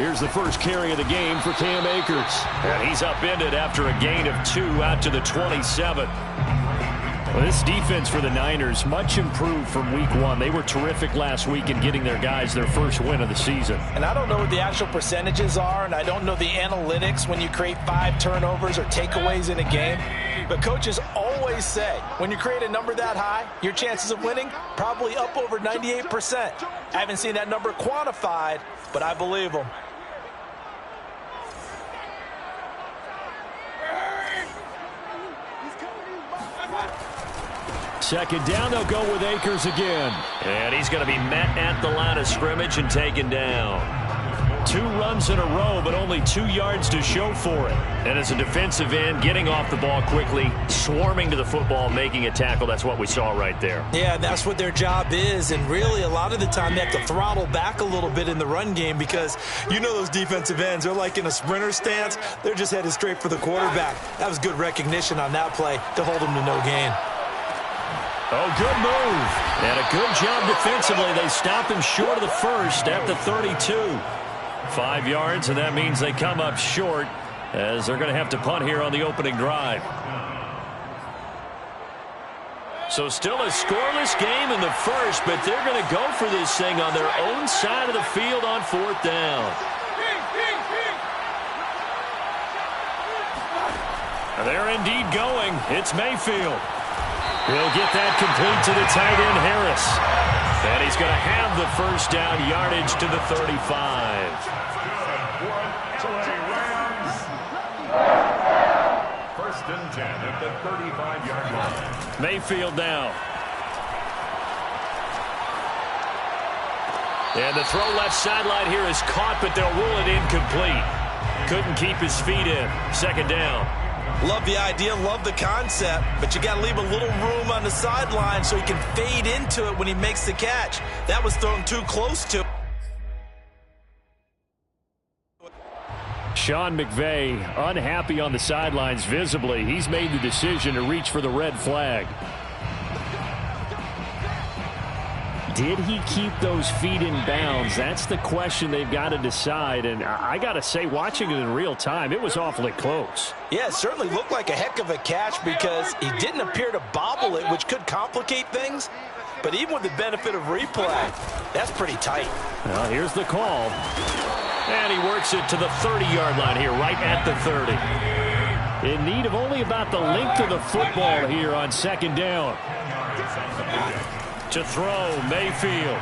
Here's the first carry of the game for Cam Akers. And he's upended after a gain of 2 out to the 27. Well, this defense for the Niners, much improved from week 1. They were terrific last week in getting their guys their first win of the season. And I don't know what the actual percentages are, and I don't know the analytics when you create 5 turnovers or takeaways in a game. But coaches always say, when you create a number that high, your chances of winning probably up over 98%. I haven't seen that number quantified, but I believe them. Second down, they'll go with Akers again. And he's going to be met at the line of scrimmage and taken down. 2 runs in a row, but only 2 yards to show for it. And as a defensive end, getting off the ball quickly, swarming to the football, making a tackle, that's what we saw right there. Yeah, that's what their job is. And really, a lot of the time, they have to throttle back a little bit in the run game because you know those defensive ends, they're like in a sprinter stance. They're just headed straight for the quarterback. That was good recognition on that play to hold him to no gain. Oh, good move. And a good job defensively. They stop him short of the first at the 32. 5 yards, and that means they come up short as they're going to have to punt here on the opening drive. So still a scoreless game in the first, but they're going to go for this thing on their own side of the field on 4th down. They're indeed going. It's Mayfield. He'll get that complete to the tight end, Harris. And he's going to have the first down yardage to the 35. First and 10 at the 35-yard line. Mayfield now. And the throw left sideline here is caught, but they'll rule it incomplete. Couldn't keep his feet in. Second down. Love the idea, love the concept, but you got to leave a little room on the sideline so he can fade into it when he makes the catch. That was thrown too close to. Sean McVay unhappy on the sidelines visibly. He's made the decision to reach for the red flag. Did he keep those feet in bounds? That's the question they've got to decide. And I got to say, watching it in real time, it was awfully close. Yeah, it certainly looked like a heck of a catch because he didn't appear to bobble it, which could complicate things. But even with the benefit of replay, that's pretty tight. Well, here's the call. And he works it to the 30-yard line here, right at the 30. In need of only about the length of the football here on second down. To throw, Mayfield.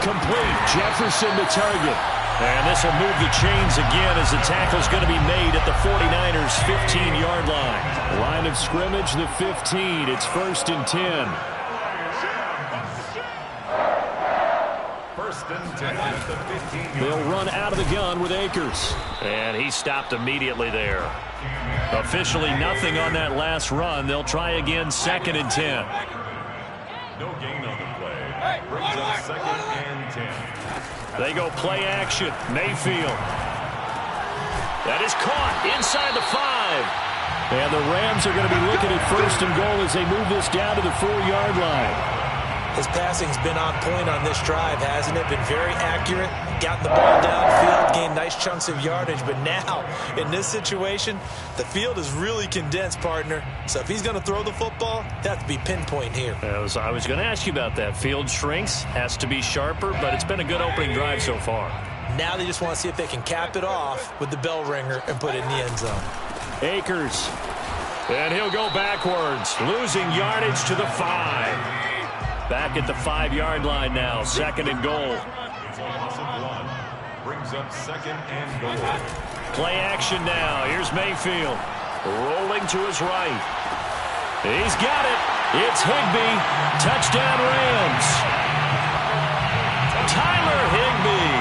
Complete, Jefferson to target. And this will move the chains again as the tackle's going to be made at the 49ers' 15-yard line. Line of scrimmage, the 15. It's 1st and 10. First and 10 at the 15. They'll run out of the gun with Akers. And he stopped immediately there. Officially nothing on that last run. They'll try again, 2nd and 10. No gain on the play. Brings up 2nd and 10. They go play action. Mayfield. That is caught inside the 5. And the Rams are going to be looking at 1st and goal as they move this down to the 4-yard line. His passing's been on point on this drive, hasn't it? Been very accurate, gotten the ball downfield, gained nice chunks of yardage. But now, in this situation, the field is really condensed, partner. So if he's going to throw the football, that has to be pinpoint here. I was going to ask you about that. Field shrinks, has to be sharper, but it's been a good opening drive so far. Now they just want to see if they can cap it off with the bell ringer and put it in the end zone. Akers. And he'll go backwards, losing yardage to the 5. Back at the 5-yard line now, 2nd and goal. It's a loss of 1. Brings up 2nd and goal. Play action now. Here's Mayfield. Rolling to his right. He's got it. It's Higbee. Touchdown Rams. Tyler Higbee.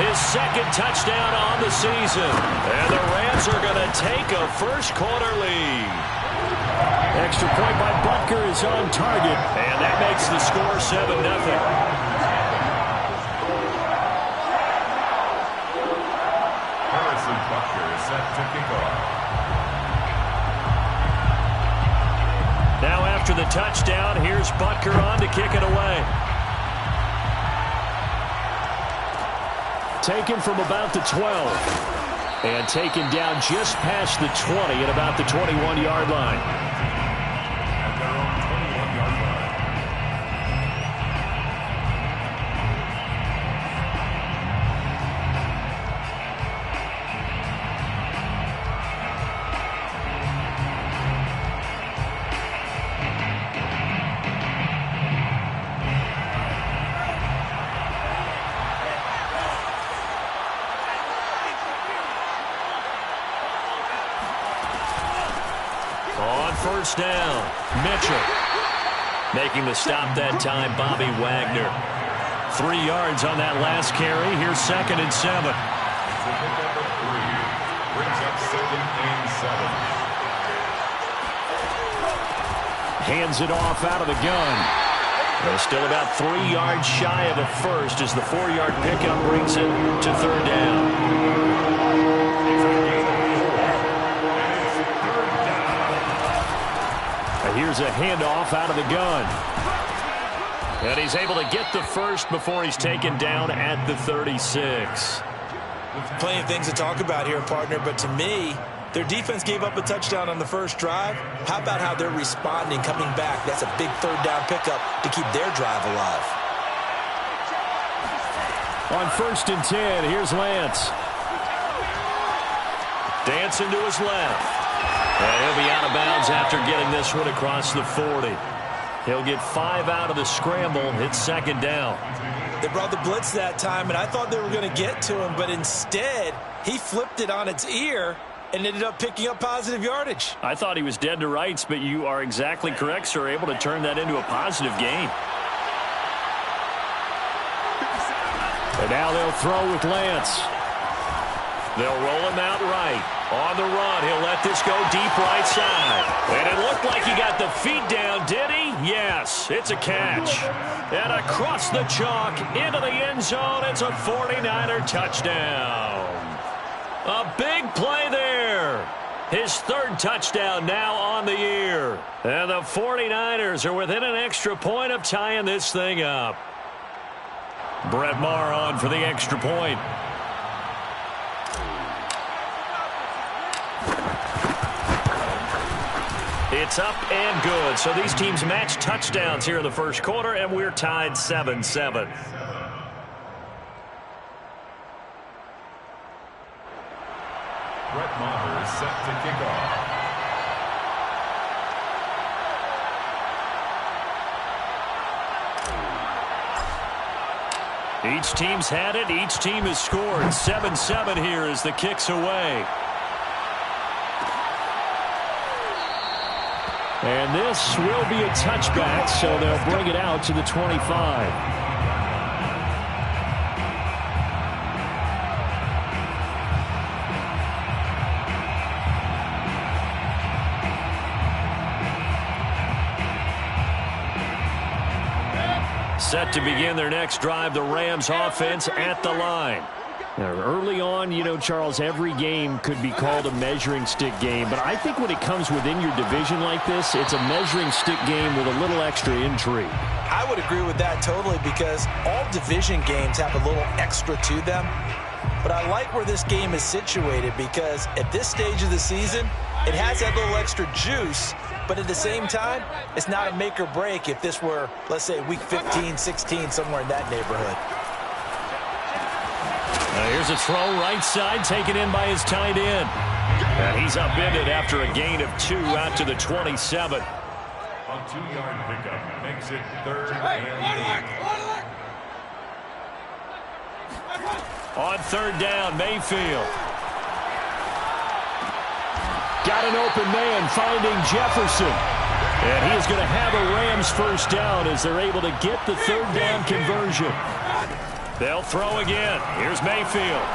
His 2nd touchdown on the season. And the Rams are going to take a first-quarter lead. Extra point by Butker is on target, and that makes the score 7-0. Harrison Butker is set to kick off. Now after the touchdown, here's Butker on to kick it away. taken from about the 12. And taken down just past the 20 at about the 21-yard line. At their own 21-yard line. First down, Mitchell. Making the stop that time, Bobby Wagner. 3 yards on that last carry. Here's 2nd and 7. It's a pickup of 3. Brings up 2nd and 7. Hands it off out of the gun. They're still about 3 yards shy of a first as the 4-yard pickup brings it to 3rd down. Here's a handoff out of the gun. And he's able to get the first before he's taken down at the 36. Plenty of things to talk about here, partner, but to me, their defense gave up a touchdown on the first drive. How about how they're responding, coming back? That's a big 3rd down pickup to keep their drive alive. On 1st and 10, here's Lance. Dancing to his left. And he'll be out of bounds after getting this one across the 40. He'll get 5 out of the scramble. It's 2nd down. They brought the blitz that time, and I thought they were going to get to him, but instead, he flipped it on its ear and ended up picking up positive yardage. I thought he was dead to rights, but you are exactly correct, sir. Able to turn that into a positive gain. And now they'll throw with Lance. They'll roll him out right. On the run, he'll let this go deep right side. And it looked like he got the feet down, did he? Yes, it's a catch. And across the chalk, into the end zone, it's a 49er touchdown. A big play there. His 3rd touchdown now on the year. And the 49ers are within an extra point of tying this thing up. Brett Maher on for the extra point. It's up and good. So these teams match touchdowns here in the first quarter, and we're tied 7-7. Brett Maher is set to kick off. Each team's had it. Each team has scored. 7-7 here as the kick's away. And this will be a touchback, so they'll bring it out to the 25. Set to begin their next drive, the Rams offense at the line. Now, early on, you know, Charles, every game could be called a measuring stick game. But I think when it comes within your division like this, it's a measuring stick game with a little extra intrigue. I would agree with that totally because all division games have a little extra to them. But I like where this game is situated because at this stage of the season, it has that little extra juice. But at the same time, it's not a make or break if this were, let's say, week 15, 16, somewhere in that neighborhood. Here's a throw right side taken in by his tight end. And he's upended after a gain of 2 out to the 27. A 2-yard pickup makes it 3rd and 8. On 3rd down, Mayfield. Got an open man finding Jefferson. And he is going to have a Rams first down as they're able to get the 3rd down conversion. They'll throw again. Here's Mayfield.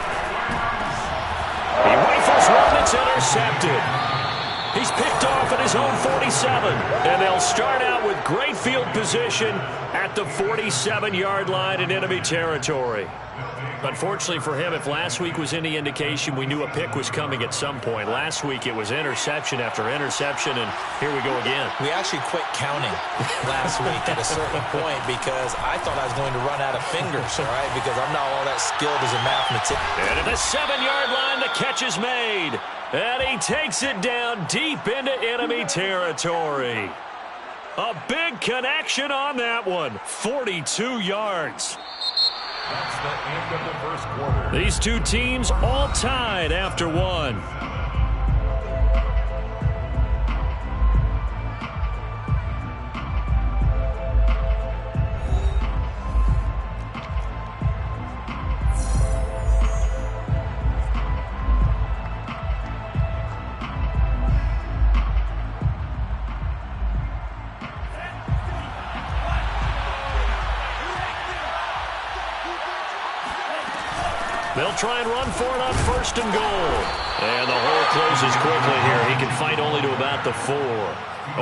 He rifles one that's intercepted. He's picked off at his own 47. And they'll start out with great field position at the 47-yard line in enemy territory. Unfortunately for him, if last week was any indication, we knew a pick was coming at some point. Last week it was interception after interception, and here we go again. We actually quit counting last week at a certain point because I thought I was going to run out of fingers, all right, because I'm not all that skilled as a mathematician. And at the 7-yard line, the catch is made. And he takes it down deep into enemy territory. A big connection on that one. 42 yards. That's the end of the first quarter. These two teams all tied after one. They'll try and run for it on 1st and goal. And the hole closes quickly here. He can fight only to about the 4.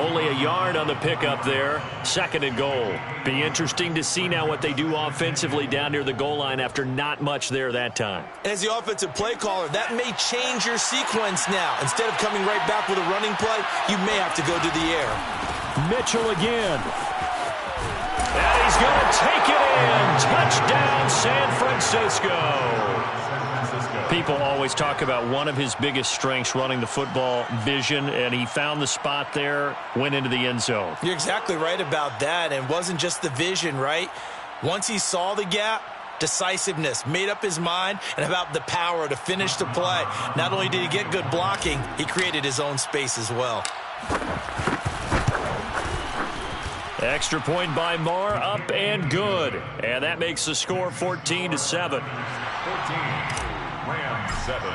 Only a yard on the pickup there. 2nd and goal. Be interesting to see now what they do offensively down near the goal line after not much there that time. As the offensive play caller, that may change your sequence now. Instead of coming right back with a running play, you may have to go to the air. Mitchell again. And he's going to take it in. Touchdown, San Francisco. People always talk about one of his biggest strengths running the football, vision, and he found the spot there, went into the end zone. You're exactly right about that, and it wasn't just the vision, right? Once he saw the gap, decisiveness, made up his mind, and about the power to finish the play. Not only did he get good blocking, he created his own space as well. Extra point by Marr, up and good. And that makes the score 14-7. 14, Rams 7.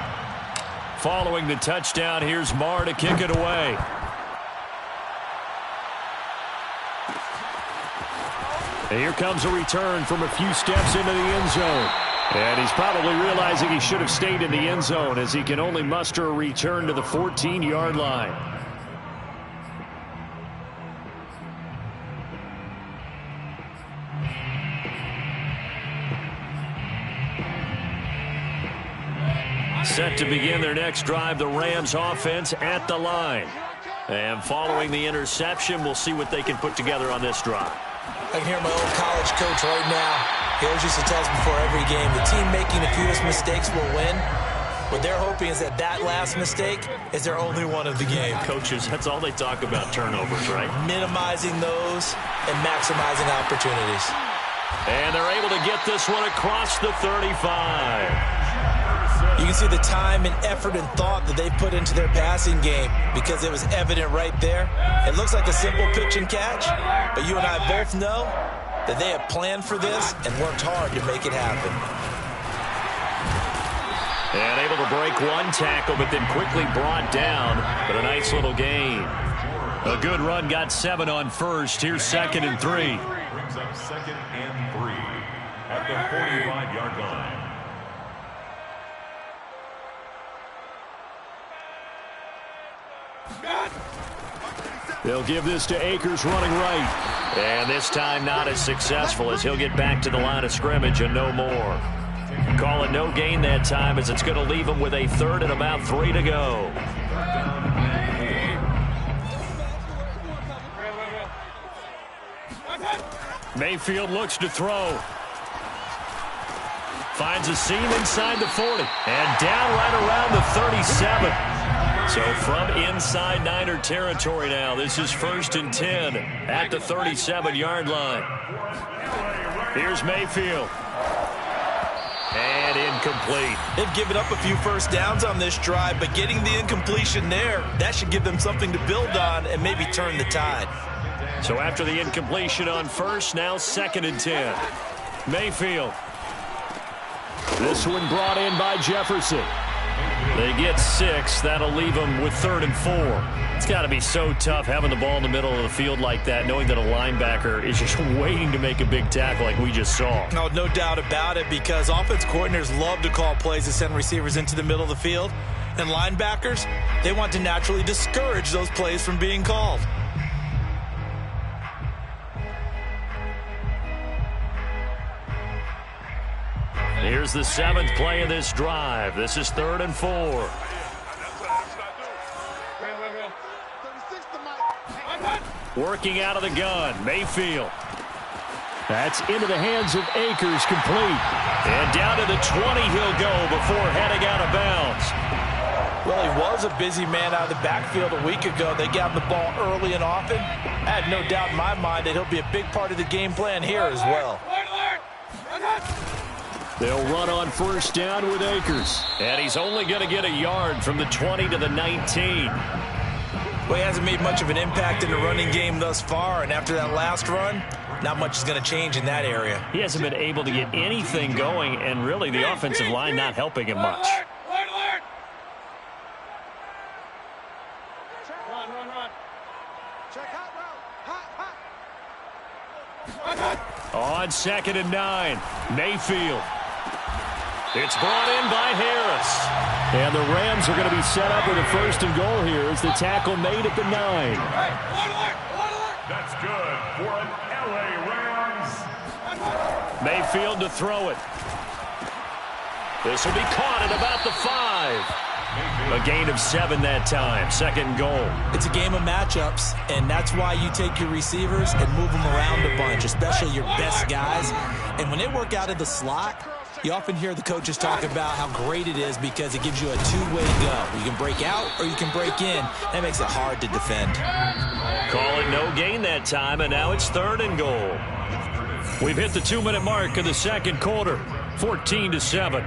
Following the touchdown, here's Marr to kick it away. And here comes a return from a few steps into the end zone. And he's probably realizing he should have stayed in the end zone as he can only muster a return to the 14-yard line. Set to begin their next drive, the Rams offense at the line. And following the interception, we'll see what they can put together on this drive. I can hear my old college coach right now. He always used to tell us before every game, the team making the fewest mistakes will win. What they're hoping is that that last mistake is their only one of the game. Coaches, that's all they talk about, turnovers, right? Minimizing those and maximizing opportunities. And they're able to get this one across the 35. You can see the time and effort and thought that they put into their passing game because it was evident right there. It looks like a simple pitch and catch, but you and I both know that they have planned for this and worked hard to make it happen. And able to break one tackle, but then quickly brought down. But a nice little gain. A good run, got 7 on first. Here's 2nd and 3. Brings up 2nd and 3 at the 45-yard line. They'll give this to Akers running right. And this time not as successful as he'll get back to the line of scrimmage and no more. Call it no gain that time as it's going to leave him with a 3rd and about 3 to go. Mayfield looks to throw. Finds a seam inside the 40. And down right around the 37. So from inside Niner territory now, this is 1st and 10 at the 37-yard line. Here's Mayfield. And incomplete. They've given up a few first downs on this drive, but getting the incompletion there, that should give them something to build on and maybe turn the tide. So after the incompletion on first, now 2nd and 10. Mayfield. This one brought in by Jefferson. They get 6. That'll leave them with 3rd and 4. It's got to be so tough having the ball in the middle of the field like that, knowing that a linebacker is just waiting to make a big tackle like we just saw. No doubt about it, because offense coordinators love to call plays to send receivers into the middle of the field. And linebackers, they want to naturally discourage those plays from being called. Here's the 7th play of this drive. This is 3rd and 4. Working out of the gun, Mayfield. That's into the hands of Akers, complete. And down to the 20 he'll go before heading out of bounds. Well, he was a busy man out of the backfield a week ago. They got him the ball early and often. I have no doubt in my mind that he'll be a big part of the game plan here as well. They'll run on 1st down with Akers. And he's only going to get a yard from the 20 to the 19. Well, he hasn't made much of an impact in the running game thus far, and after that last run, not much is going to change in that area. He hasn't been able to get anything going, and really the offensive line not helping him much. On 2nd and 9, Mayfield. It's brought in by Harris. And the Rams are going to be set up with a 1st and goal here as the tackle made at the 9. That's good for an LA Rams. Mayfield to throw it. This will be caught at about the 5. A gain of 7 that time. 2nd and goal. It's a game of matchups, and that's why you take your receivers and move them around a bunch, especially your best guys. And when they work out of the slot, you often hear the coaches talk about how great it is because it gives you a two-way go. You can break out or you can break in. That makes it hard to defend. Call it no gain that time, and now it's 3rd and goal. We've hit the 2-minute mark of the 2nd quarter. 14-7.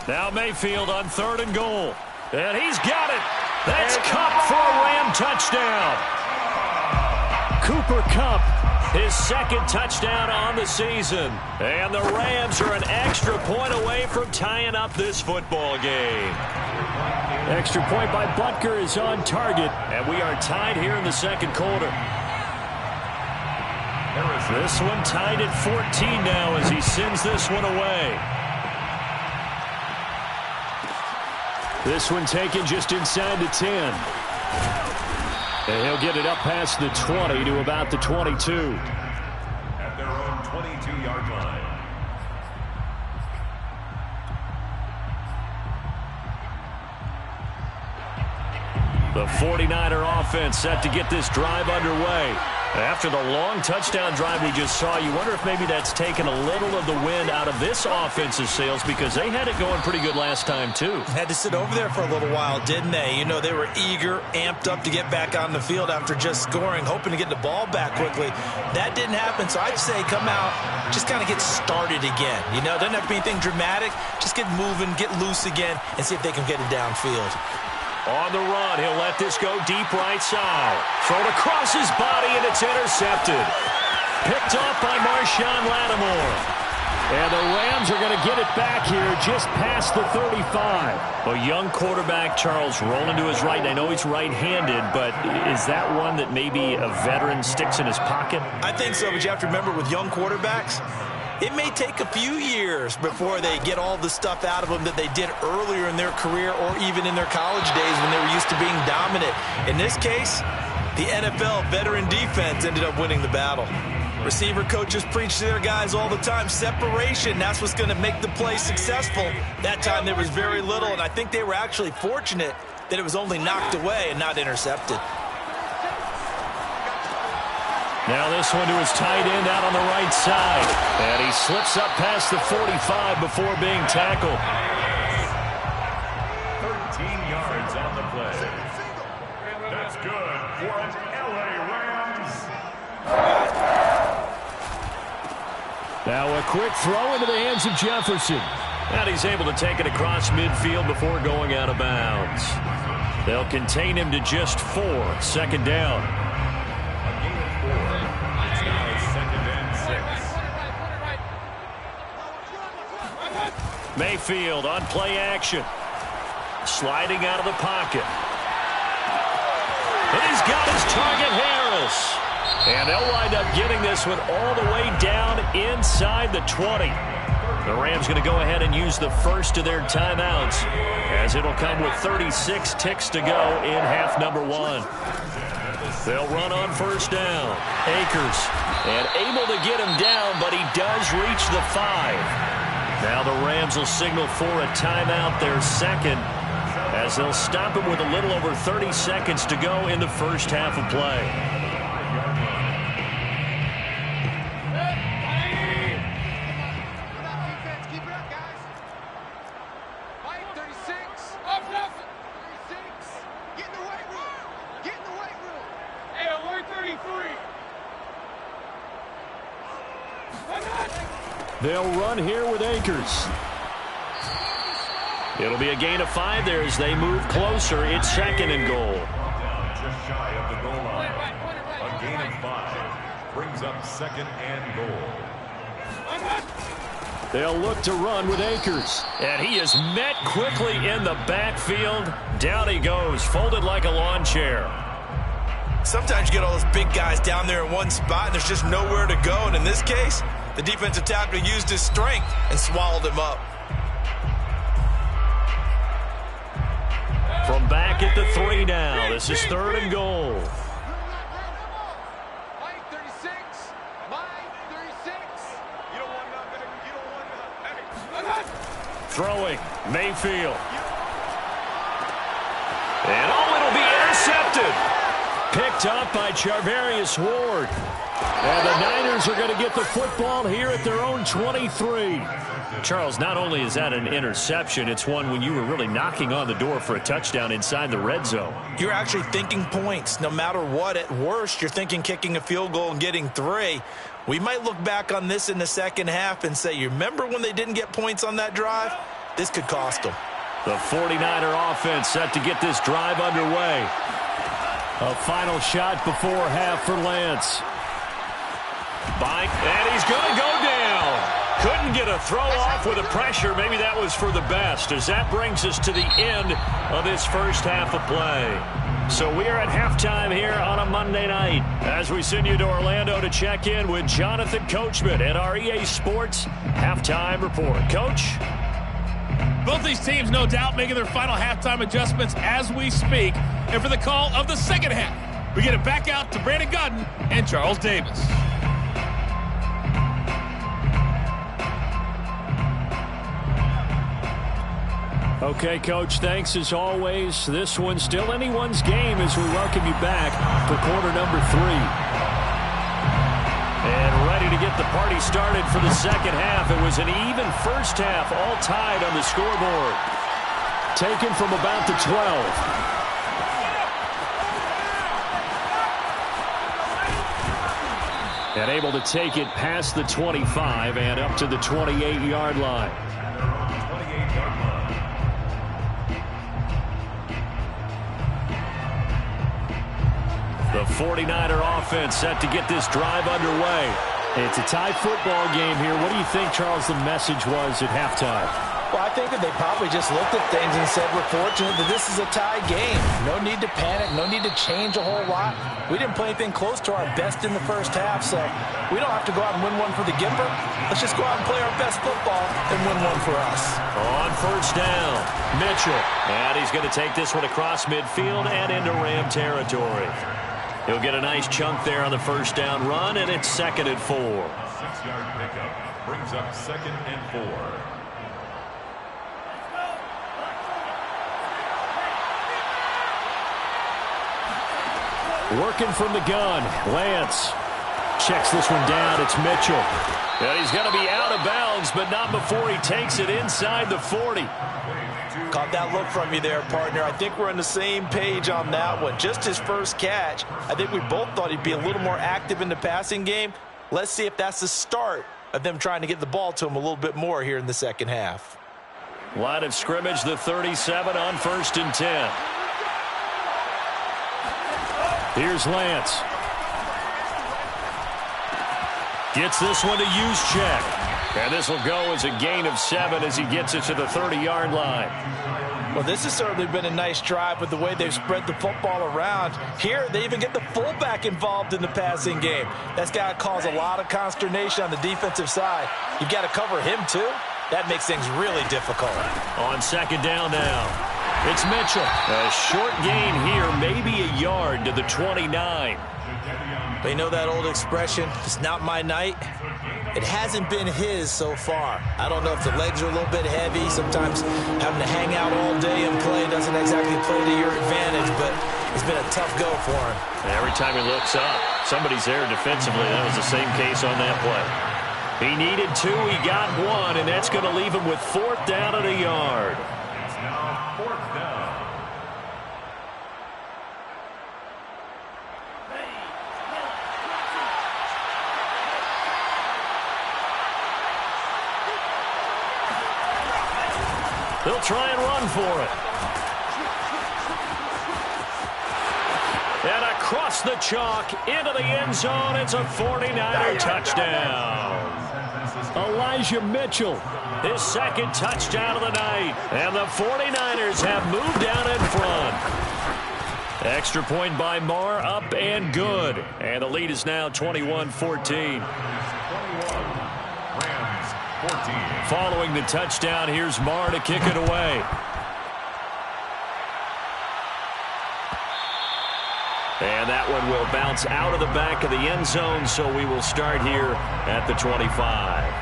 Now Mayfield on 3rd and goal. And he's got it. That's Kupp for a Ram touchdown. Cooper Kupp, his 2nd touchdown on the season. And the Rams are an extra point away from tying up this football game. Extra point by Butker is on target. And we are tied here in the 2nd quarter. This one tied at 14 now as he sends this one away. This one taken just inside the 10. And he'll get it up past the 20 to about the 22. At their own 22-yard line. The 49er offense set to get this drive underway. After the long touchdown drive we just saw, you wonder if maybe that's taken a little of the wind out of this offense's sails because they had it going pretty good last time, too. Had to sit over there for a little while, didn't they? You know, they were eager, amped up to get back on the field after just scoring, hoping to get the ball back quickly. That didn't happen, so I'd say come out, just kind of get started again. You know, doesn't have to be anything dramatic. Just get moving, get loose again, and see if they can get it downfield. On the run, he'll let this go deep right side. Thrown across his body, and it's intercepted. Picked off by Marshawn Lattimore. And the Rams are going to get it back here just past the 35. A young quarterback, Charles, rolling to his right. I know he's right-handed, but is that one that maybe a veteran sticks in his pocket? I think so, but you have to remember with young quarterbacks, it may take a few years before they get all the stuff out of them that they did earlier in their career or even in their college days when they were used to being dominant. In this case, the NFL veteran defense ended up winning the battle. Receiver coaches preach to their guys all the time. Separation, that's what's going to make the play successful. That time there was very little, and I think they were actually fortunate that it was only knocked away and not intercepted. Now this one to his tight end out on the right side. And he slips up past the 45 before being tackled. 13 yards on the play. That's good for an LA Rams. Now a quick throw into the hands of Jefferson. And he's able to take it across midfield before going out of bounds. They'll contain him to just 4. 2nd down. Mayfield on play action. Sliding out of the pocket. And he's got his target, Harris. And they'll wind up getting this one all the way down inside the 20. The Rams going to go ahead and use the first of their timeouts, as it'll come with 36 ticks to go in half number 1. They'll run on first down. Akers, and able to get him down, but he does reach the 5. Now the Rams will signal for a timeout, their second, as they'll stop him with a little over 30 seconds to go in the first half of play. They'll run here with Akers. It'll be a gain of 5 there as they move closer. It's second and goal. Just shy of the goal line. A gain of 5 brings up second and goal. They'll look to run with Akers. And he is met quickly in the backfield. Down he goes, folded like a lawn chair. Sometimes you get all those big guys down there in one spot, and there's just nowhere to go. And in this case, the defensive tackle used his strength and swallowed him up. From back at the 3 now. This is third and goal. Throwing, Mayfield. And it'll be intercepted. Picked up by Charvarius Ward. And the Niners are going to get the football here at their own 23. Charles, not only is that an interception, it's one when you were really knocking on the door for a touchdown inside the red zone. You're actually thinking points. No matter what, at worst, you're thinking kicking a field goal and getting 3. We might look back on this in the second half and say, you remember when they didn't get points on that drive? This could cost them. The 49er offense set to get this drive underway. A final shot before half for Lance. And he's going to go down. Couldn't get a throw off with the pressure. Maybe that was for the best, as that brings us to the end of this first half of play. So we are at halftime here on a Monday night as we send you to Orlando to check in with Jonathan Coachman at our EA Sports Halftime Report. Coach? Both these teams, no doubt, making their final halftime adjustments as we speak. And for the call of the second half, we get it back out to Brandon Gaudin and Charles Davis. Okay, Coach, thanks as always. This one's still anyone's game as we welcome you back for quarter number 3. And ready to get the party started for the second half. It was an even first half, all tied on the scoreboard. Taken from about the 12. And able to take it past the 25 and up to the 28-yard line. The 49er offense set to get this drive underway. It's a tie football game here. What do you think, Charles, the message was at halftime? Well, I think that they probably just looked at things and said, we're fortunate that this is a tie game. No need to panic. No need to change a whole lot. We didn't play anything close to our best in the first half, so we don't have to go out and win one for the Gipper. Let's just go out and play our best football and win one for us. On first down, Mitchell. And he's going to take this one across midfield and into Ram territory. He'll get a nice chunk there on the first down run, and it's second and 4. 6-yard pickup brings up second and 4. Working from the gun, Lance checks this one down. It's Mitchell. And he's going to be out of bounds, but not before he takes it inside the 40. Caught that look from you there, partner. I think we're on the same page on that one. Just his first catch. I think we both thought he'd be a little more active in the passing game. Let's see if that's the start of them trying to get the ball to him a little bit more here in the second half. Line of scrimmage, the 37 on first and 10. Here's Lance. Gets this one to Juszczyk. And this will go as a gain of 7 as he gets it to the 30-yard line. Well, this has certainly been a nice drive with the way they've spread the football around. Here, they even get the fullback involved in the passing game. That's got to cause a lot of consternation on the defensive side. You've got to cover him, too. That makes things really difficult. On second down now, it's Mitchell. A short gain here, maybe a yard to the 29. They know that old expression, it's not my night. It hasn't been his so far. I don't know if the legs are a little bit heavy. Sometimes having to hang out all day and play doesn't exactly play to your advantage, but it's been a tough go for him. Every time he looks up, somebody's there defensively. That was the same case on that play. He needed 2, he got 1, and that's going to leave him with 4th down and a yard. It's now 4th down. They'll try and run for it. And across the chalk into the end zone. It's a 49er touchdown. Elijah Mitchell, his 2nd touchdown of the night. And the 49ers have moved down in front. Extra point by Marr, up and good. And the lead is now 21-14. Following the touchdown, here's Marr to kick it away. And that one will bounce out of the back of the end zone, so we will start here at the 25.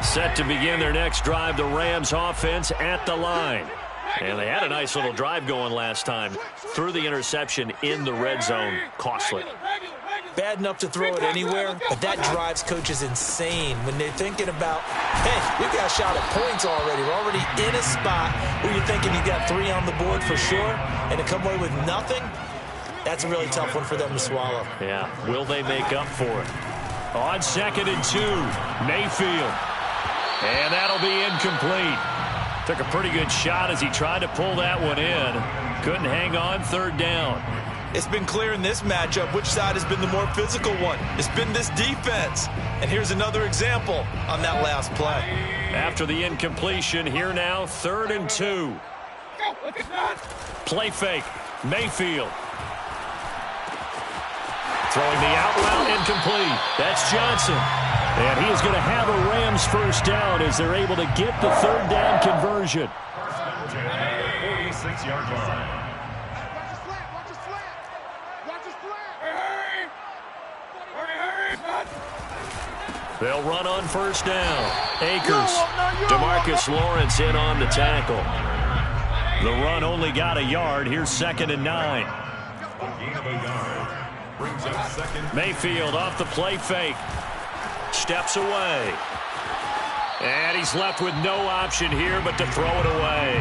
Set to begin their next drive, the Rams offense at the line. And they had a nice little drive going last time. Threw the interception in the red zone. Costly. Bad enough to throw it anywhere, but that drives coaches insane when they're thinking about, hey, we've got a shot at points already. We're already in a spot where you're thinking you got 3 on the board for sure, and to come away with nothing, that's a really tough one for them to swallow. Yeah, will they make up for it? On 2nd and 2, Mayfield. And that'll be incomplete. Took a pretty good shot as he tried to pull that one in. Couldn't hang on, 3rd down. It's been clear in this matchup which side has been the more physical one. It's been this defense. And here's another example on that last play. After the incompletion, here now, 3rd and 2. Play fake, Mayfield. Throwing the out route, incomplete. That's Johnson. And he is going to have a Rams 1st down as they're able to get the 3rd down conversion. 46-yard line. They'll run on 1st down. Akers. DeMarcus Lawrence in on the tackle. The run only got a yard. Here's 2nd and 9. A gain of a yard. Brings up 2nd. Mayfield off the play fake. Steps away. And he's left with no option here but to throw it away.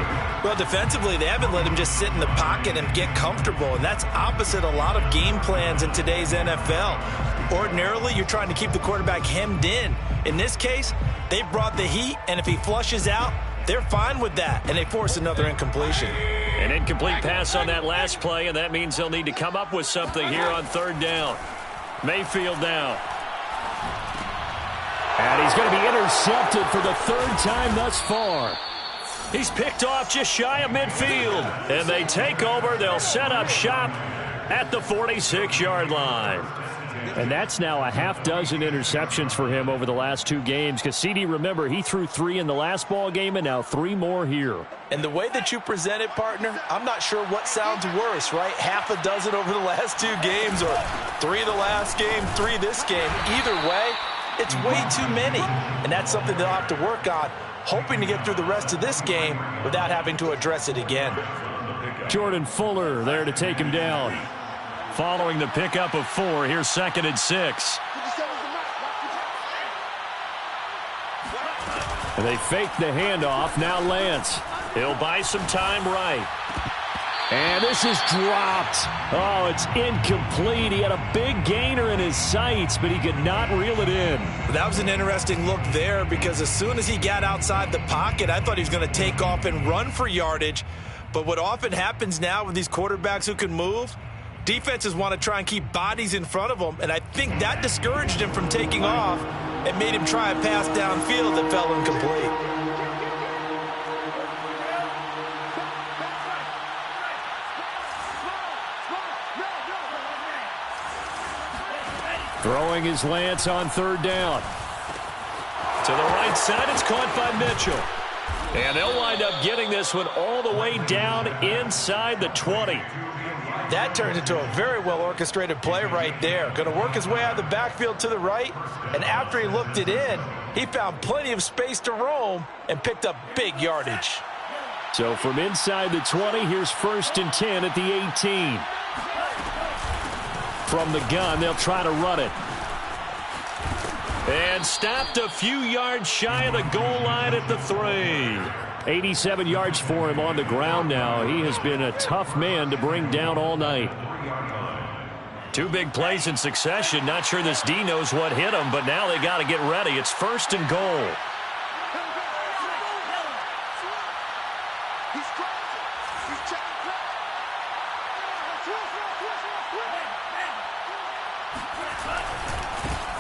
Well, defensively, they haven't let him just sit in the pocket and get comfortable, and that's opposite a lot of game plans in today's NFL. Ordinarily, you're trying to keep the quarterback hemmed in. In this case, they brought the heat, and if he flushes out, they're fine with that, and they force another incompletion. An incomplete pass on that last play, and that means they'll need to come up with something here on 3rd down. Mayfield down. And he's going to be intercepted for the 3rd time thus far. He's picked off just shy of midfield. And they take over. They'll set up shop at the 46-yard line. And that's now a half dozen interceptions for him over the last 2 games. Because, CD, remember, he threw 3 in the last ball game and now 3 more here. And the way that you present it, partner, I'm not sure what sounds worse, right? Half a dozen over the last 2 games or 3 the last game, 3 this game. Either way, it's way too many. And that's something they'll have to work on, hoping to get through the rest of this game without having to address it again. Jordan Fuller there to take him down. Following the pickup of 4, here's 2nd and 6. And they fake the handoff. Now Lance. He'll buy some time right. And this is dropped. Oh, it's incomplete. He had a big gainer in his sights, but he could not reel it in. That was an interesting look there because as soon as he got outside the pocket, I thought he was going to take off and run for yardage. But what often happens now with these quarterbacks who can move, defenses want to try and keep bodies in front of them, and I think that discouraged him from taking off and made him try a pass downfield that fell incomplete. Throwing his Lance on third down. To the right side, it's caught by Mitchell. And they'll wind up getting this one all the way down inside the 20. That turns into a very well-orchestrated play right there. Going to work his way out of the backfield to the right, and after he looked it in, he found plenty of space to roam and picked up big yardage. So from inside the 20, here's 1st and 10 at the 18. From the gun, they'll try to run it. And stopped a few yards shy of the goal line at the 3. 87 yards for him on the ground now. He has been a tough man to bring down all night. 2 big plays in succession. Not sure this D knows what hit him, but now they got to get ready. It's 1st and goal.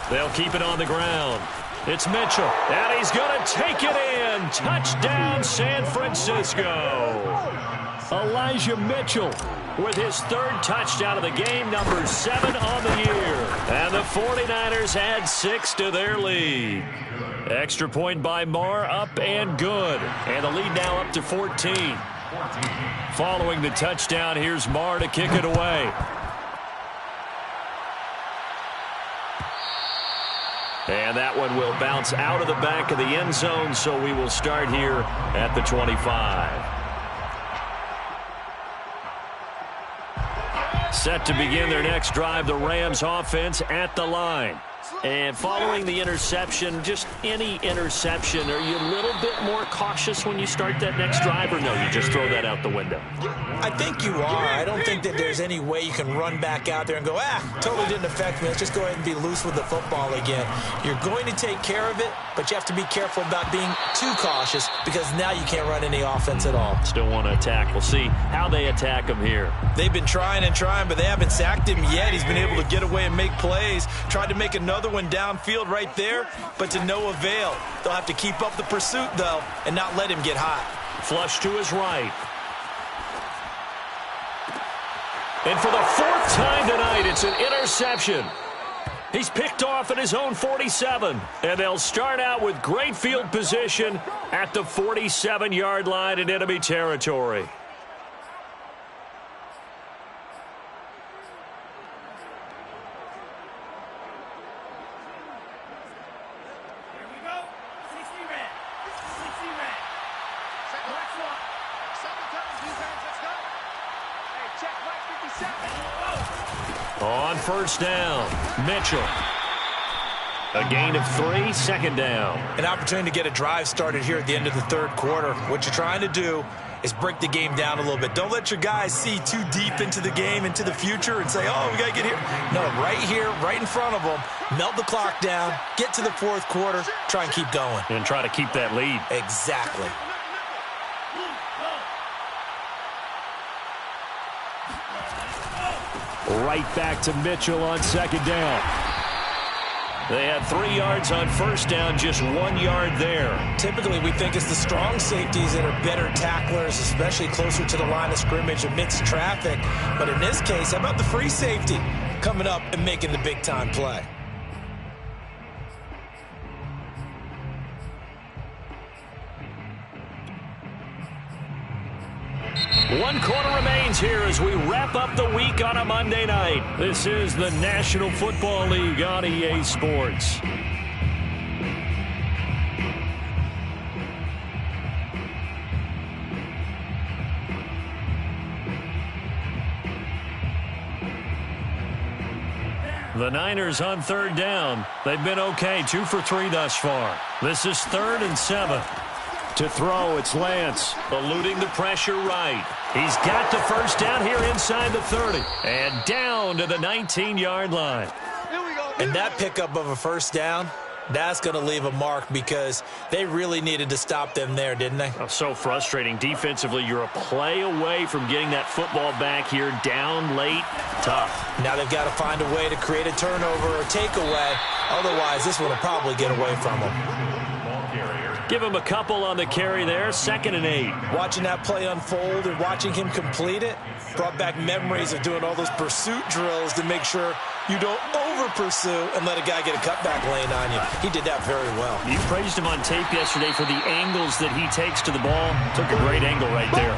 They'll keep it on the ground. It's Mitchell, and he's going to take it in. Touchdown, San Francisco. Elijah Mitchell with his 3rd touchdown of the game, number 7 on the year. And the 49ers add 6 to their lead. Extra point by Marr, up and good. And the lead now up to 14. Following the touchdown, here's Marr to kick it away. And that one will bounce out of the back of the end zone, so we will start here at the 25. Set to begin their next drive, the Rams offense at the line. And following the interception, just any interception, are you a little bit more cautious when you start that next drive, or no, you just throw that out the window? I think you are. I don't think that there's any way you can run back out there and go, totally didn't affect me. Let's just go ahead and be loose with the football again. You're going to take care of it, but you have to be careful about being too cautious because now you can't run any offense at all. Still want to attack. We'll see how they attack him here. They've been trying and trying, but they haven't sacked him yet. He's been able to get away and make plays. Tried to make another one downfield right there, but to no avail. They'll have to keep up the pursuit, though, and not let him get hot. Flush to his right. And for the 4th time tonight, it's an interception. He's picked off at his own 47. And they'll start out with great field position at the 47-yard line in enemy territory. On 1st down, Mitchell. A gain of 3, 2nd down. An opportunity to get a drive started here at the end of the 3rd quarter. What you're trying to do is break the game down a little bit. Don't let your guys see too deep into the game, into the future, and say, oh, we got to get here. No, right here, right in front of them, melt the clock down, get to the 4th quarter, try and keep going. And try to keep that lead. Exactly. Right back to Mitchell on 2nd down. They had 3 yards on 1st down, just 1 yard there. Typically, we think it's the strong safeties that are better tacklers, especially closer to the line of scrimmage amidst traffic. But in this case, how about the free safety coming up and making the big-time play? One quarter remains here as we wrap up the week on a Monday night. This is the National Football League on EA Sports. The Niners on 3rd down. They've been okay, 2 for 3 thus far. This is 3rd and 7. To throw, it's Lance. Eluding the pressure right. He's got the first down here inside the 30. And down to the 19-yard line. And that pickup of a first down, that's going to leave a mark because they really needed to stop them there, didn't they? Oh, so frustrating. Defensively, you're a play away from getting that football back here. Down late, tough. Now they've got to find a way to create a turnover or takeaway. Otherwise, this one will probably get away from them. Give him a couple on the carry there. 2nd and 8. Watching that play unfold and watching him complete it brought back memories of doing all those pursuit drills to make sure you don't over-pursue and let a guy get a cutback lane on you. He did that very well. You praised him on tape yesterday for the angles that he takes to the ball. Took a great angle right there.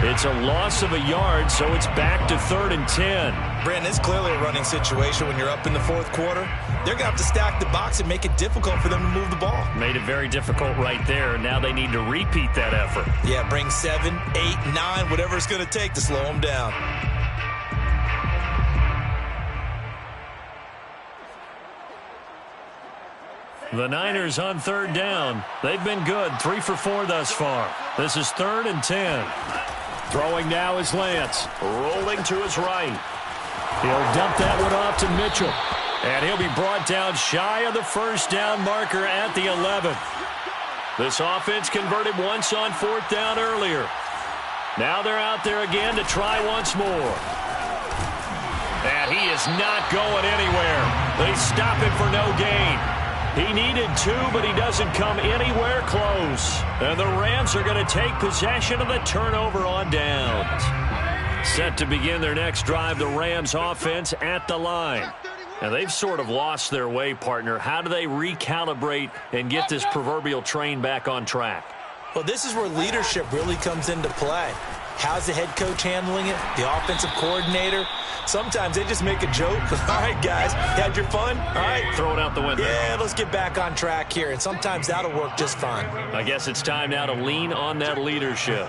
It's a loss of a yard, so it's back to 3rd and 10. Brandon, it's clearly a running situation when you're up in the 4th quarter. They're going to have to stack the box and make it difficult for them to move the ball. Made it very difficult right there. Now they need to repeat that effort. Yeah, bring 7, 8, 9, whatever it's going to take to slow them down. The Niners on 3rd down. They've been good, 3 for 4 thus far. This is 3rd and 10. Throwing now is Lance. Rolling to his right. He'll dump that one off to Mitchell. And he'll be brought down shy of the first down marker at the 11. This offense converted once on 4th down earlier. Now they're out there again to try once more. And he is not going anywhere. They stop him for no gain. He needed 2, but he doesn't come anywhere close. And the Rams are going to take possession of the turnover on downs. Set to begin their next drive, the Rams offense at the line. Now, they've sort of lost their way, partner. How do they recalibrate and get this proverbial train back on track? Well, this is where leadership really comes into play. How's the head coach handling it? The offensive coordinator? Sometimes they just make a joke. All right, guys, you had your fun? All right. Throw it out the window. Yeah, let's get back on track here. And sometimes that'll work just fine. I guess it's time now to lean on that leadership.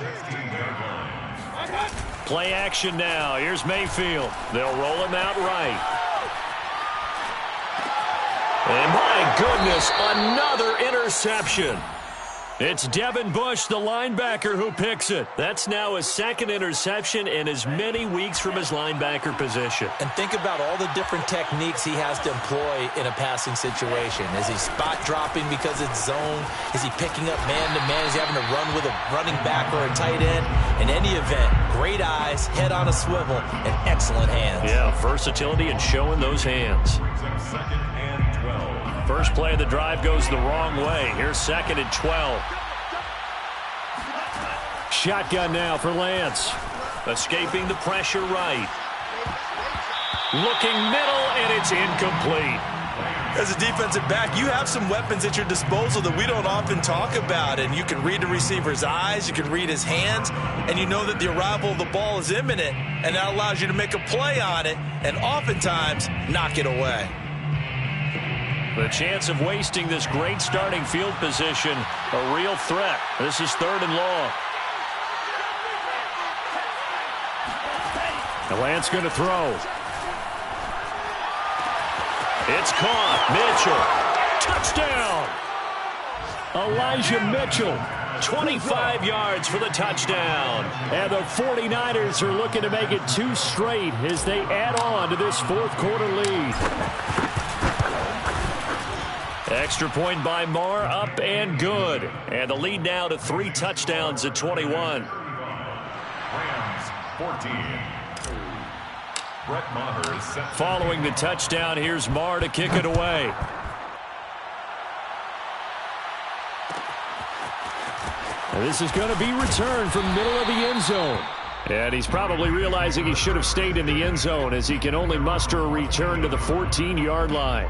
Play action now. Here's Mayfield. They'll roll him out right. And my goodness, another interception. It's Devin Bush, the linebacker, who picks it. That's now his 2nd interception in as many weeks from his linebacker position. And think about all the different techniques he has to employ in a passing situation. Is he spot dropping because it's zone? Is he picking up man-to-man? Is he having to run with a running back or a tight end? In any event, great eyes, head on a swivel, and excellent hands. Yeah, versatility and showing those hands. 2nd and 12. First play of the drive goes the wrong way. Here's 2nd and 12. Shotgun now for Lance. Escaping the pressure right. Looking middle, and it's incomplete. As a defensive back, you have some weapons at your disposal that we don't often talk about. And you can read the receiver's eyes, you can read his hands, and you know that the arrival of the ball is imminent. And that allows you to make a play on it and oftentimes knock it away. The chance of wasting this great starting field position, a real threat. This is 3rd and long. The Lance going to throw. It's caught. Mitchell. Touchdown. Elijah Mitchell. 25 yards for the touchdown. And the 49ers are looking to make it 2 straight as they add on to this 4th quarter lead. Extra point by Marr, up and good. And the lead now to 3 touchdowns at 21. Rams 14. Brett Maher is set. Following the touchdown, here's Marr to kick it away. And this is going to be returned from middle of the end zone. And he's probably realizing he should have stayed in the end zone as he can only muster a return to the 14-yard line.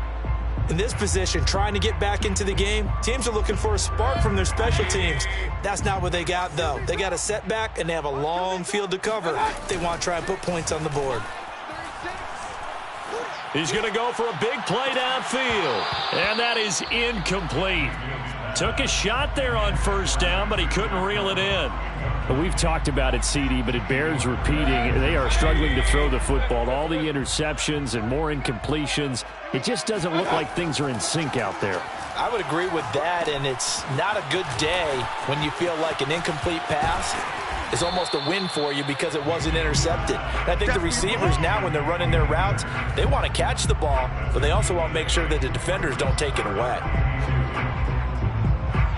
In this position, trying to get back into the game, teams are looking for a spark from their special teams. That's not what they got, though. They got a setback, and they have a long field to cover. They want to try and put points on the board. He's going to go for a big play downfield, and that is incomplete. Took a shot there on first down, but he couldn't reel it in. We've talked about it, CD, but it bears repeating. They are struggling to throw the football. All the interceptions and more incompletions. It just doesn't look like things are in sync out there. I would agree with that, and it's not a good day when you feel like an incomplete pass is almost a win for you because it wasn't intercepted. And I think the receivers now, when they're running their routes, they want to catch the ball, but they also want to make sure that the defenders don't take it away.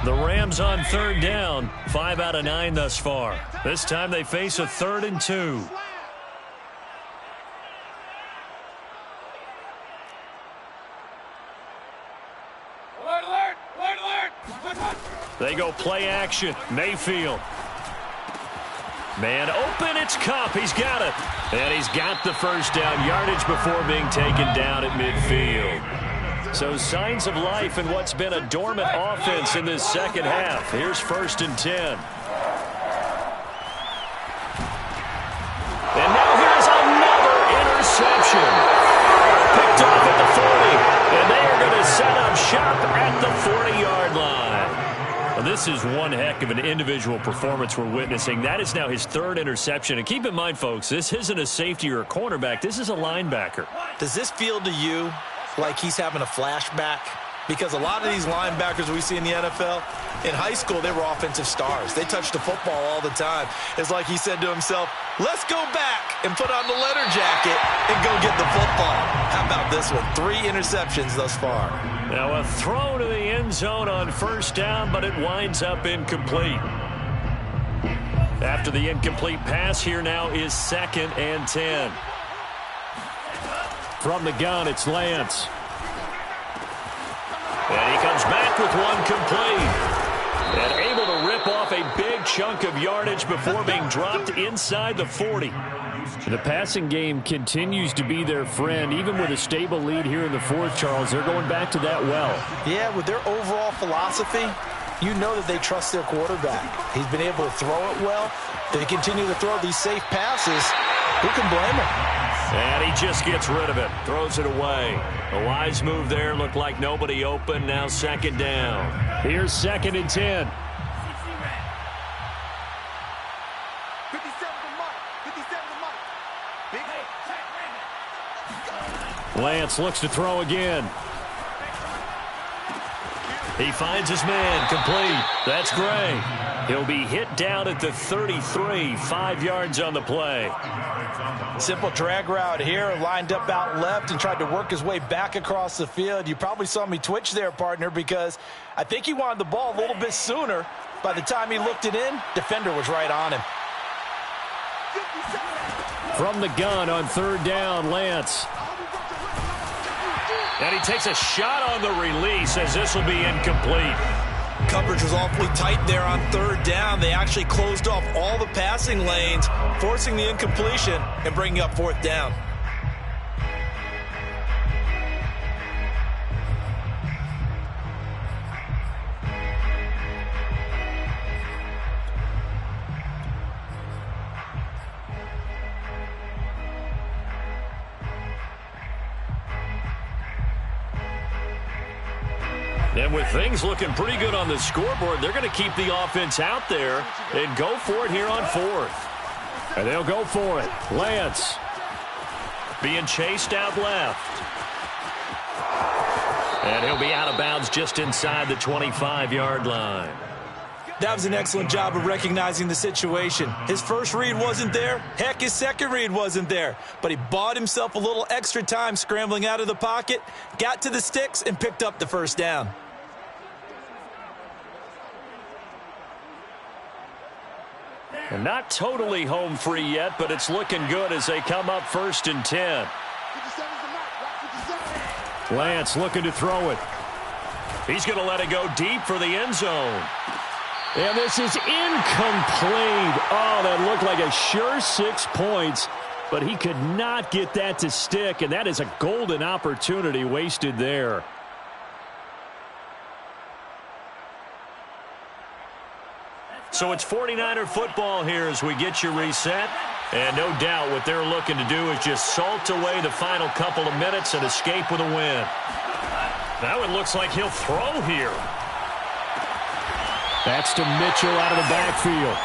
The Rams on third down, 5 out of 9 thus far. This time they face a 3rd and 2. They go play action. Mayfield. Man open, it's Kupp. He's got it. And he's got the first down yardage before being taken down at midfield. So signs of life in what's been a dormant offense in this second half. Here's 1st and 10. And now here's another interception. Picked off at the 40. And they are going to set up shop at the 40-yard line. Well, this is one heck of an individual performance we're witnessing. That is now his 3rd interception. And keep in mind, folks, this isn't a safety or a cornerback. This is a linebacker. Does this feel to you like he's having a flashback? Because a lot of these linebackers we see in the NFL, in high school, they were offensive stars. They touched the football all the time. It's like he said to himself, let's go back and put on the letter jacket and go get the football. How about this one? 3 interceptions thus far. Now a throw to the end zone on first down, but it winds up incomplete. After the incomplete pass, here now is 2nd and 10. From the gun, it's Lance. And he comes back with one complete. And able to rip off a big chunk of yardage before being dropped inside the 40. The passing game continues to be their friend. Even with a stable lead here in the 4th, Charles, they're going back to that well. Yeah, with their overall philosophy, you know that they trust their quarterback. He's been able to throw it well. They continue to throw these safe passes. Who can blame him? And he just gets rid of it. Throws it away. A wise move there. Looked like nobody open. Now 2nd down. Here's 2nd and 10. Lance looks to throw again. He finds his man. Complete. That's Gray. He'll be hit down at the 33. 5 yards on the play. Simple drag route here. Lined up out left and tried to work his way back across the field. You probably saw me twitch there, partner, because I think he wanted the ball a little bit sooner. By the time he looked it in, defender was right on him. From the gun on 3rd down, Lance. And he takes a shot on the release as this will be incomplete. Coverage was awfully tight there on 3rd down. They actually closed off all the passing lanes, forcing the incompletion and bringing up 4th down. And with things looking pretty good on the scoreboard, they're going to keep the offense out there and go for it here on 4th. And they'll go for it. Lance. Being chased out left. And he'll be out of bounds just inside the 25-yard line. That was an excellent job of recognizing the situation. His first read wasn't there. Heck, his second read wasn't there. But he bought himself a little extra time scrambling out of the pocket, got to the sticks, and picked up the first down. And not totally home free yet, but it's looking good as they come up 1st and 10. Lance looking to throw it. He's going to let it go deep for the end zone. And this is incomplete. Oh, that looked like a sure 6 points, but he could not get that to stick, and that is a golden opportunity wasted there. So it's 49er football here as we get you reset. And no doubt what they're looking to do is just salt away the final couple of minutes and escape with a win. Now it looks like he'll throw here. That's to Mitchell out of the backfield.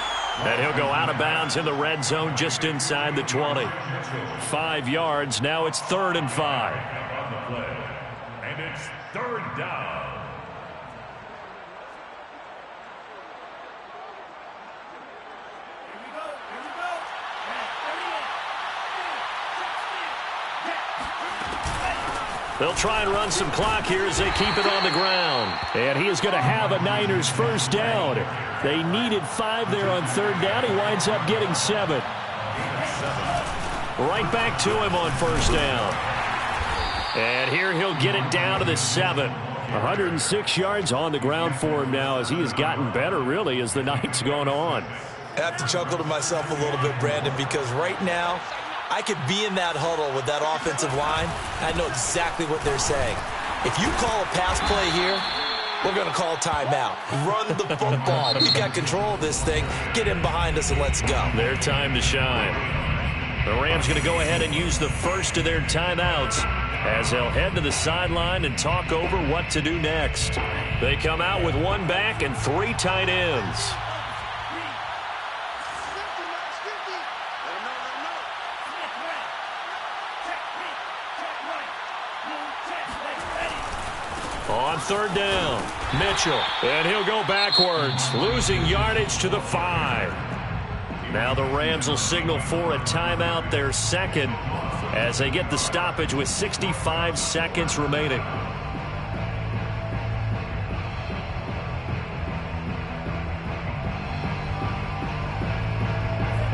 And he'll go out of bounds in the red zone just inside the 20. 5 yards. Now it's 3rd and 5. On the play. And it's 3rd down. They'll try and run some clock here as they keep it on the ground. And he is going to have a Niners first down. They needed 5 there on 3rd down. He winds up getting 7. Right back to him on 1st down. And here he'll get it down to the 7. 106 yards on the ground for him now as he has gotten better, really, as the night's gone on. I have to chuckle to myself a little bit, Brandon, because right now I could be in that huddle with that offensive line. I know exactly what they're saying. If you call a pass play here, we're going to call timeout. Run the football. We got control of this thing. Get in behind us and let's go. Their time to shine. The Rams going to go ahead and use the first of their timeouts as they'll head to the sideline and talk over what to do next. They come out with 1 back and 3 tight ends. On 3rd down, Mitchell, and he'll go backwards, losing yardage to the 5. Now the Rams will signal for a timeout, their 2nd, as they get the stoppage with 65 seconds remaining.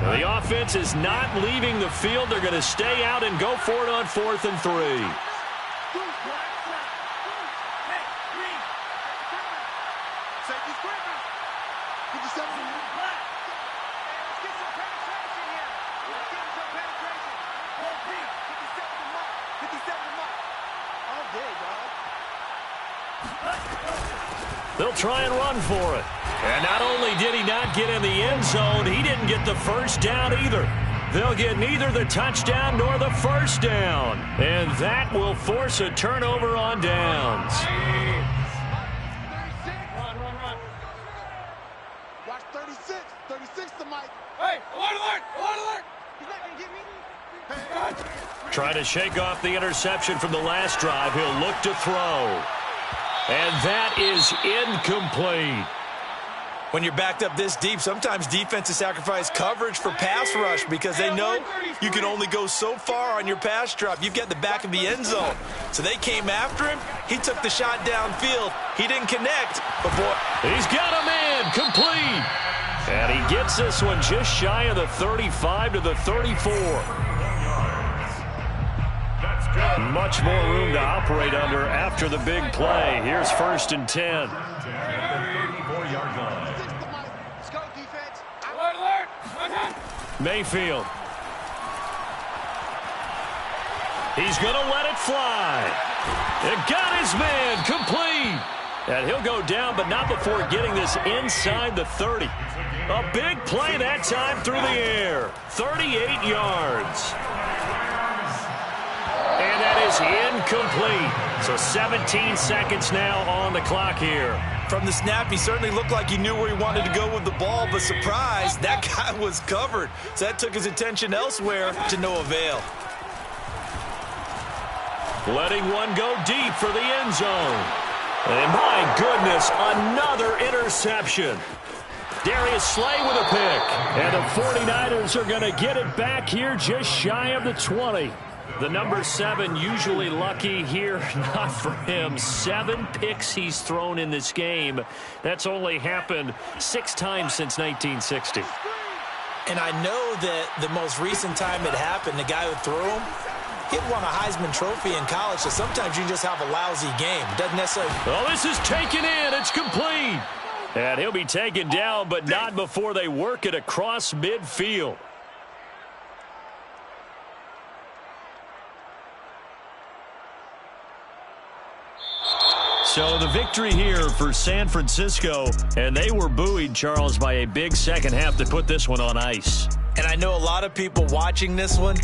The offense is not leaving the field. They're going to stay out and go for it on 4th and 3. They'll try and run for it. And not only did he not get in the end zone, he didn't get the first down either. They'll get neither the touchdown nor the first down. And that will force a turnover on downs. Run. Watch 36. 36 to Mike. Hey, alert. He's not going to get me. Trying to shake off the interception from the last drive. He'll look to throw. And that is incomplete. When you're backed up this deep, sometimes defenses sacrifice coverage for pass rush because they know you can only go so far on your pass drop. You've got the back of the end zone. So they came after him. He took the shot downfield. He didn't connect, but boy. He's got a man complete. And he gets this one just shy of the 35 to the 34. Much more room to operate under after the big play. Here's 1st and 10. Mayfield. He's going to let it fly. It got his man complete. And he'll go down, but not before getting this inside the 30. A big play that time through the air. 38 yards. And that is incomplete. So 17 seconds now on the clock here. From the snap, he certainly looked like he knew where he wanted to go with the ball, but surprise, that guy was covered. So that took his attention elsewhere to no avail. Letting one go deep for the end zone. And my goodness, another interception. Darius Slay with a pick. And the 49ers are going to get it back here just shy of the 20. The number 7 usually lucky here, not for him. 7 picks he's thrown in this game. That's only happened 6 times since 1960. And I know that the most recent time it happened, the guy who threw him, he won a Heisman Trophy in college, so sometimes you just have a lousy game. Doesn't necessarily. Oh, this is taken in. It's complete. And he'll be taken down, but not before they work it across midfield. So the victory here for San Francisco, and they were buoyed, Charles, by a big second half to put this one on ice. And I know a lot of people watching this one,